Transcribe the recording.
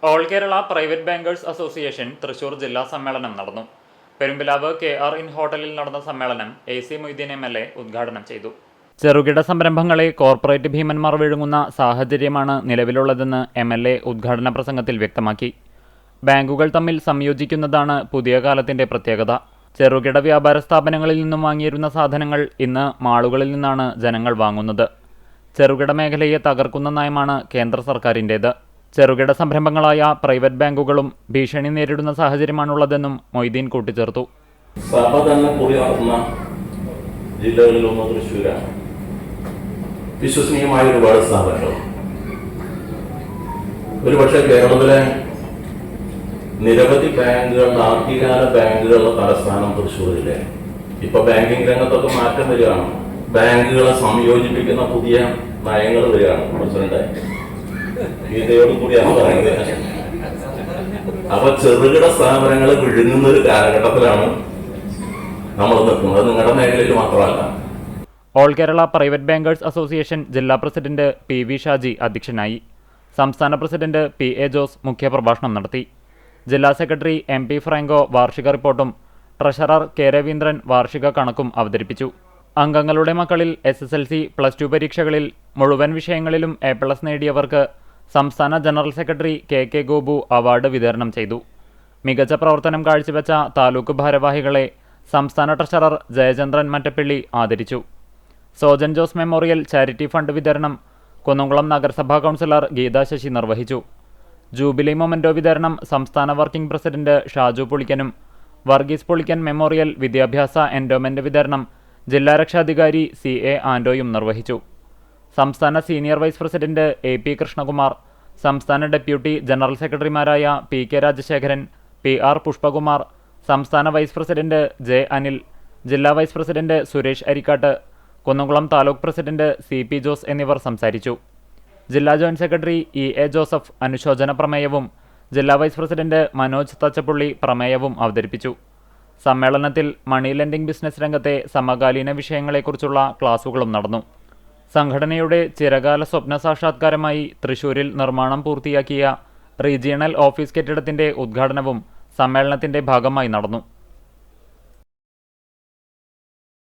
All Kerala private bankers association Thrissur ജില്ലാ സമ്മേളനം നടന്നു. പെരുമ്പിലാവ് KR ഇൻ ഹോട്ടലിൽ നടന്ന സമ്മേളനം AC മൊയ്തീൻ MLA ഉദ്ഘാടനം ചെയ്തു. ചെറുകിട സംരംഭങ്ങളെ കോർപ്പറേറ്റ് ഭീമന്മാർ വിഴുങ്ങുന്ന സാഹചര്യമാണ് നിലവിലുള്ളതെന്ന് MLA ഉദ്ഘാടന പ്രസംഗത്തിൽ വ്യക്തമാക്കി. ബാങ്കുകൾ തമ്മിൽ സംയോജിക്കുന്നതാണ് പുതിയ കാലത്തിന്റെ പ്രത്യേകത. ചെറുകിട വ്യാപാര സ്ഥാപനങ്ങളിൽ നിന്നും വാങ്ങിയിരുന്ന സാധനങ്ങൾ ഇന്ന് മാളുകളിൽ നിന്നാണ് ജനങ്ങൾ വാങ്ങുന്നത്. ചെറുകിട മേഖലയെ തകർക്കുന്ന നയമാണ് കേന്ദ്ര സർക്കാരിൻ്റേത്. ചെറുകിട സംരംഭങ്ങളായ പ്രൈവറ്റ് ബാങ്കുകളും ഭീഷണി നേരിടുന്ന സാഹചര്യമാണുള്ളതെന്നും മൊയ്തീൻ കൂട്ടിച്ചേർത്തു. സഭ തന്നെ കൂടി നടത്തുന്ന ജില്ലകളിലൊന്ന് തൃശ്ശൂരാണ്. വിശ്വസനീയമായ ഒരുപാട് സ്ഥാപനങ്ങൾ. ഒരുപക്ഷെ കേരളത്തിലെ നിരവധി ബാങ്കുകളുടെ ആദ്യകാല ബാങ്കുകളുടെ തലസ്ഥാനം തൃശ്ശൂർ ജില്ലയാണ്. ഇപ്പൊ ബാങ്കിങ് രംഗത്തൊക്കെ മാറ്റം വരികയാണ്. ബാങ്കുകളെ സംയോജിപ്പിക്കുന്ന പുതിയ നയങ്ങൾ വരികയാണ്. പ്രസിഡന്റ് ഗീതയോട് കൂടിയാണ് പറയുന്നത്. അപ്പൊ ചെറുകിട സ്ഥാപനങ്ങൾ വിഴുങ്ങുന്ന ഒരു കാലഘട്ടത്തിലാണ് നമ്മൾ നിൽക്കുന്നത്. നിങ്ങളുടെ മേഖലയിൽ മാത്രമല്ല. All Kerala private bankers association ജില്ലാ പ്രസിഡന്റ് PV ഷാജി അധ്യക്ഷനായി. സംസ്ഥാന പ്രസിഡന്റ് PA ജോസ് മുഖ്യപ്രഭാഷണം നടത്തി. ജില്ലാ സെക്രട്ടറി MP ഫ്രാങ്കോ വാർഷിക റിപ്പോർട്ടും ട്രഷറർ K രവീന്ദ്രൻ വാർഷിക കണക്കും അവതരിപ്പിച്ചു. അംഗങ്ങളുടെ മക്കളിൽ SSLC, +2 പരീക്ഷകളിൽ മുഴുവൻ വിഷയങ്ങളിലും A+ നേടിയവർക്ക് സംസ്ഥാന general secretary KK Gopu award വിതരണം ചെയ്തു. മികച്ച പ്രവർത്തനം കാഴ്ചവെച്ച താലൂക്ക് ഭാരവാഹികളെ സംസ്ഥാന ട്രഷറർ ജയചന്ദ്രൻ മറ്റപ്പള്ളി ആദരിച്ചു. Sojan Jose memorial charity fund വിതരണം കുന്നംകുളം നഗരസഭാ കൗൺസിലർ ഗീതാ ശശി നിർവഹിച്ചു. ജൂബിലി മൊമെന്റോ വിതരണം സംസ്ഥാന വർക്കിംഗ് പ്രസിഡന്റ് ഷാജു പുളിക്കനും, വർഗീസ് പുളിക്കൻ മെമ്മോറിയൽ വിദ്യാഭ്യാസ എൻഡോമെന്റ് വിതരണം ജില്ലാ രക്ഷാധികാരി CA ആൻഡോയും നിർവഹിച്ചു. സംസ്ഥാന senior vice president AP Krishnakumar, സംസ്ഥാന ഡെപ്യൂട്ടി ജനറൽ സെക്രട്ടറിമാരായ PK രാജശേഖരൻ, PR പുഷ്പകുമാർ, സംസ്ഥാന വൈസ് പ്രസിഡന്റ് J അനിൽ, ജില്ലാ vice president Suresh Arikkatt, Kunnamkulam taluk president CP Jose എന്നിവർ സംസാരിച്ചു. ജില്ലാ ജോയിന്റ് സെക്രട്ടറി EA ജോസഫ് അനുശോചന പ്രമേയവും ജില്ലാ വൈസ് പ്രസിഡന്റ് മനോജ് തച്ചപ്പുള്ളി പ്രമേയവും അവതരിപ്പിച്ചു. സമ്മേളനത്തിൽ മണി ലെൻഡിംഗ് ബിസിനസ് രംഗത്തെ സമകാലീന വിഷയങ്ങളെക്കുറിച്ചുള്ള ക്ലാസുകളും നടന്നു. സംഘടനയുടെ ചിരകാല സ്വപ്ന സാക്ഷാത്കാരമായി തൃശൂരിൽ നിർമ്മാണം പൂർത്തിയാക്കിയ റീജിയണൽ ഓഫീസ് കെട്ടിടത്തിന്റെ ഉദ്ഘാടനവും സമ്മേളനത്തിന്റെ ഭാഗമായി നടന്നു.